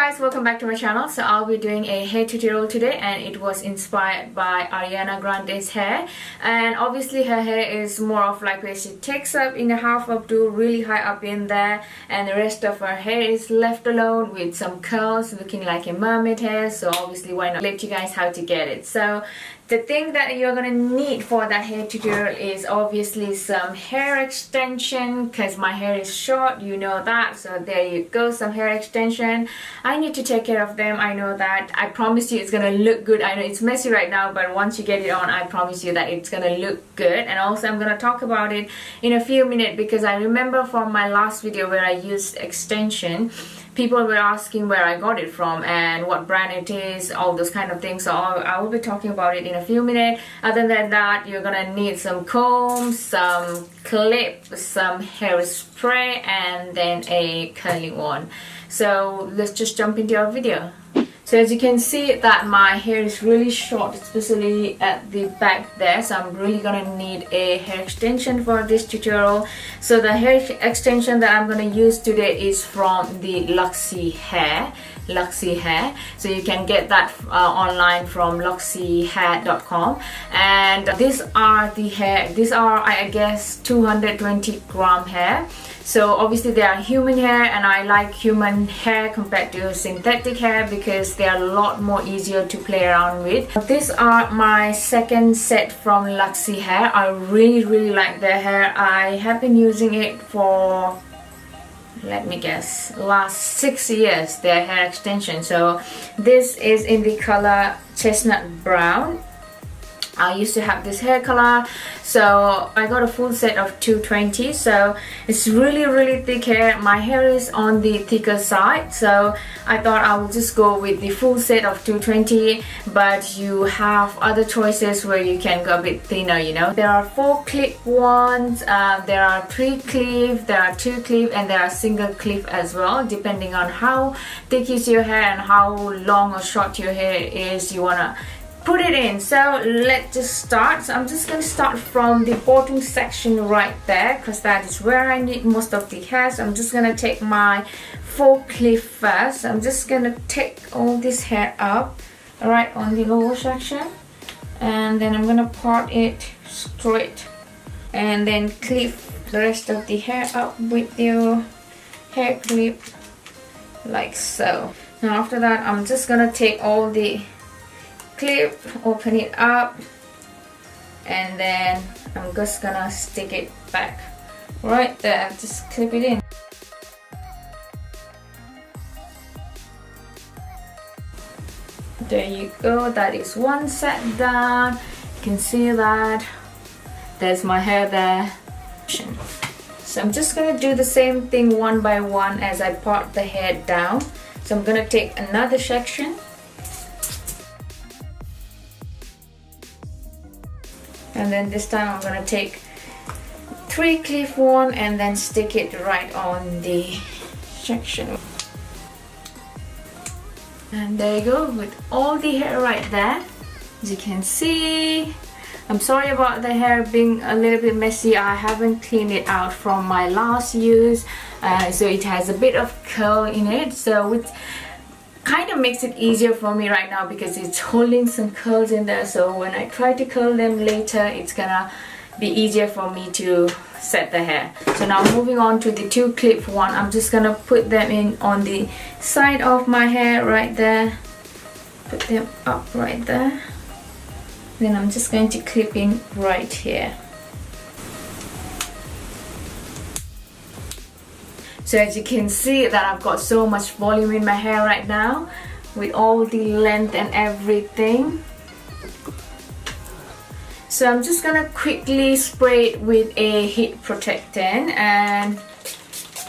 guys, welcome back to my channel. So I'll be doing a hair tutorial today, and it was inspired by Ariana Grande's hair. And obviously her hair is more of like where she takes up in a half updo, really high up in there, and the rest of her hair is left alone with some curls looking like a mermaid hair. So obviously why not let you guys how to get it. So the thing that you're gonna need for that hair tutorial is obviously some hair extension, because my hair is short, you know that. So there you go, some hair extension. I need to take care of them, I know that. I promise you it's gonna look good. I know it's messy right now, but once you get it on, I promise you that it's gonna look good. And also I'm gonna talk about it in a few minutes, because I remember from my last video where I used extension, people were asking where I got it from and what brand it is, all those kind of things. So I will be talking about it in a few minutes. Other than that, you're gonna need some comb, some clip, some hairspray, and then a curling one. So let's just jump into our video. So as you can see that my hair is really short, especially at the back there. So I'm really gonna need a hair extension for this tutorial. So the hair extension that I'm gonna use today is from the Luxy Hair. So you can get that online from luxyhair.com. And these are the hair. These are, I guess, 220 gram hair. So obviously they are human hair, and I like human hair compared to synthetic hair because they are a lot more easier to play around with. These are my second set from Luxy Hair. I really like their hair. I have been using it for, let me guess, last 6 years, their hair extension. So this is in the color chestnut brown. I used to have this hair color, so I got a full set of 220. So it's really thick hair. My hair is on the thicker side, so I thought I will just go with the full set of 220. But you have other choices where you can go a bit thinner, you know. There are 4 clip ones, there are 3 clip, there are 2 clip, and there are single clip as well, depending on how thick is your hair and how long or short your hair is you wanna put it in. So let's just start. So I'm just going to start from the bottom section right there, because that is where I need most of the hair. So I'm just going to take my 4 clip first. I'm just going to take all this hair up right on the lower section, and then I'm going to part it straight and then clip the rest of the hair up with your hair clip like so. Now after that, I'm just going to take all the clip, open it up, and then I'm just gonna stick it back right there. Just clip it in. There you go, that is one set done. You can see that there's my hair there. So I'm just gonna do the same thing one by one as I part the hair down. So I'm gonna take another section, and then this time I'm gonna take 3 clip one and then stick it right on the section. And there you go, with all the hair right there. As you can see, I'm sorry about the hair being a little bit messy. I haven't cleaned it out from my last use, so it has a bit of curl in it. So it kind of makes it easier for me right now because it's holding some curls in there. So when I try to curl them later, it's gonna be easier for me to set the hair. So now moving on to the 2 clip one, I'm just gonna put them in on the side of my hair right there. Put them up right there. Then I'm just going to clip in right here. So as you can see that I've got so much volume in my hair right now with all the length and everything. So I'm just gonna quickly spray it with a heat protectant and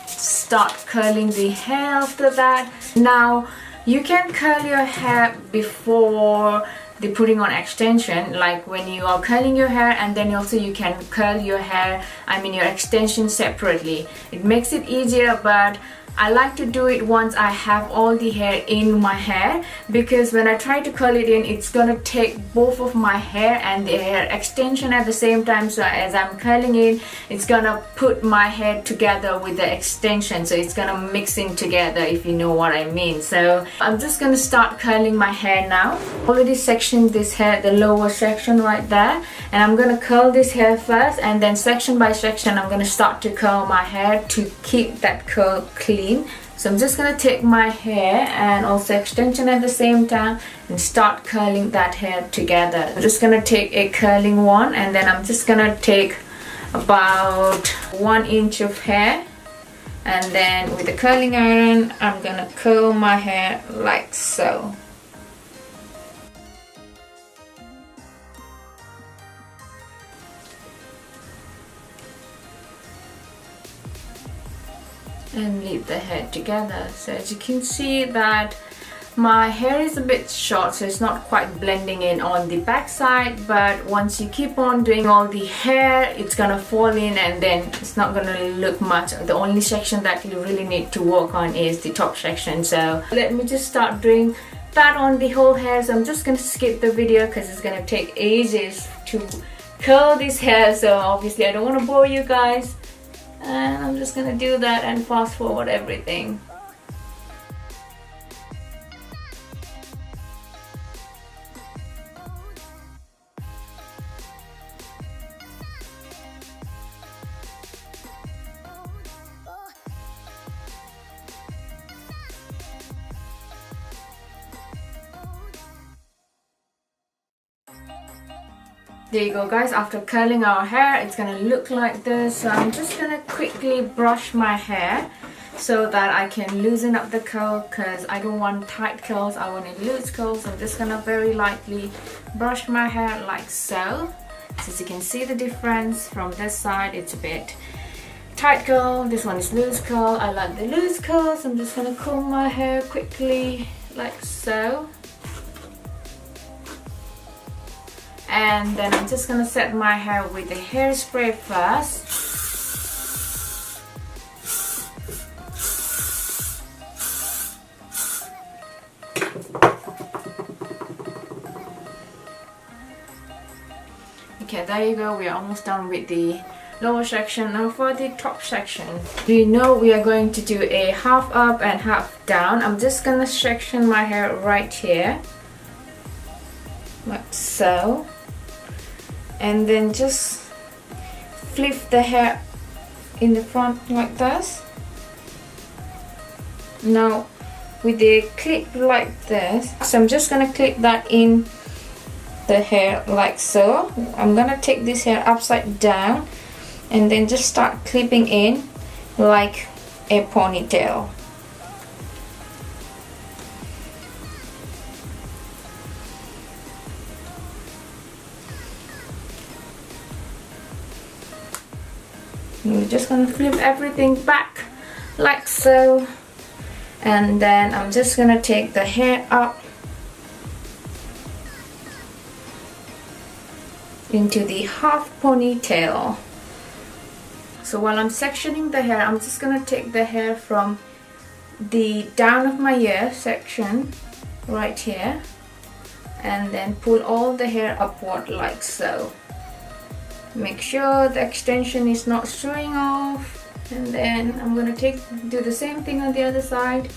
start curling the hair after that. Now you can curl your hair before the putting on extension, like when you are curling your hair, and then also you can curl your hair, your extension separately. It makes it easier, but I like to do it once I have all the hair in my hair, because when I try to curl it in, it's gonna take both of my hair and the hair extension at the same time. So as I'm curling in, it's gonna put my hair together with the extension, so it's gonna mix in together, if you know what I mean. So I'm just gonna start curling my hair now. Already sectioned this hair, the lower section right there, and I'm gonna curl this hair first, and then section by section I'm gonna start to curl my hair to keep that curl clean. So I'm just gonna take my hair and also extension at the same time and start curling that hair together. I'm just gonna take a curling one, and then I'm just gonna take about 1 inch of hair, and then with the curling iron I'm gonna curl my hair like so. And leave the hair together. So as you can see that my hair is a bit short, so it's not quite blending in on the back side, but once you keep on doing all the hair, it's gonna fall in and then it's not gonna look much. The only section that you really need to work on is the top section. So let me just start doing that on the whole hair. So I'm just gonna skip the video because it's gonna take ages to curl this hair, so obviously I don't want to bore you guys. And I'm just gonna do that and fast forward everything. There you go guys, after curling our hair it's gonna look like this. So I'm just gonna quickly brush my hair so that I can loosen up the curl, because I don't want tight curls, I want a loose curl. So I'm just gonna very lightly brush my hair like so. So as you can see the difference, from this side it's a bit tight curl, this one is loose curl. I like the loose curl, so I'm just gonna comb my hair quickly like so. And then I'm just gonna set my hair with the hairspray first. Okay, there you go, we are almost done with the lower section. Now for the top section, you know we are going to do a half up and half down. I'm just gonna section my hair right here like so, and then just flip the hair in the front like this. Now with the clip like this, so I'm just gonna clip that in the hair like so. I'm gonna take this hair upside down and then just start clipping in like a ponytail. We're just gonna flip everything back like so, and then I'm just gonna take the hair up into the half ponytail. So while I'm sectioning the hair, I'm just gonna take the hair from the down of my ear section right here and then pull all the hair upward like so. Make sure the extension is not showing off, and then I'm gonna do the same thing on the other side.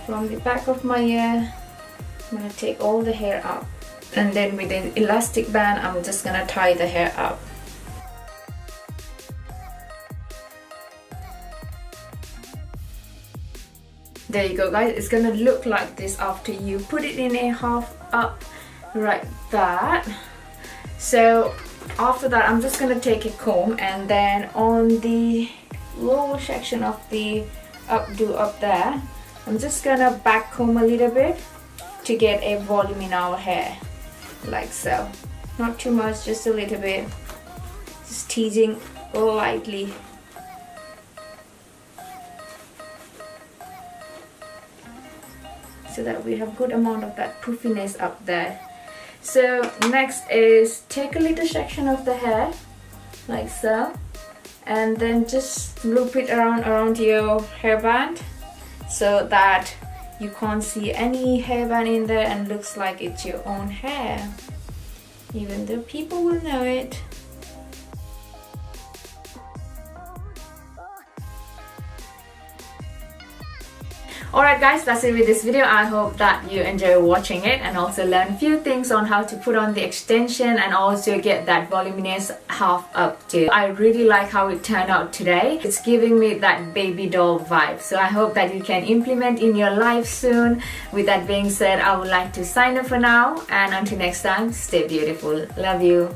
From the back of my ear, I'm gonna take all the hair up, and then with an elastic band I'm just gonna tie the hair up. There you go guys, it's gonna look like this after you put it in a half up like that. So after that I'm just gonna take a comb, and then on the lower section of the updo up there, I'm just gonna back comb a little bit to get a volume in our hair like so. Not too much, just a little bit, just teasing lightly. So that we have good amount of that puffiness up there. So next is take a little section of the hair like so, and then just loop it around your hairband so that you can't see any hairband in there and looks like it's your own hair, even though people will know it. Alright guys, that's it with this video. I hope that you enjoy watching it and also learn few things on how to put on the extension and also get that voluminous half updo. I really like how it turned out today. It's giving me that baby doll vibe. So I hope that you can implement in your life soon. With that being said, I would like to sign off for now, and until next time, stay beautiful. Love you.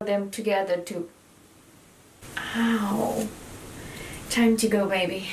Them together to... Ow. Time to go, baby.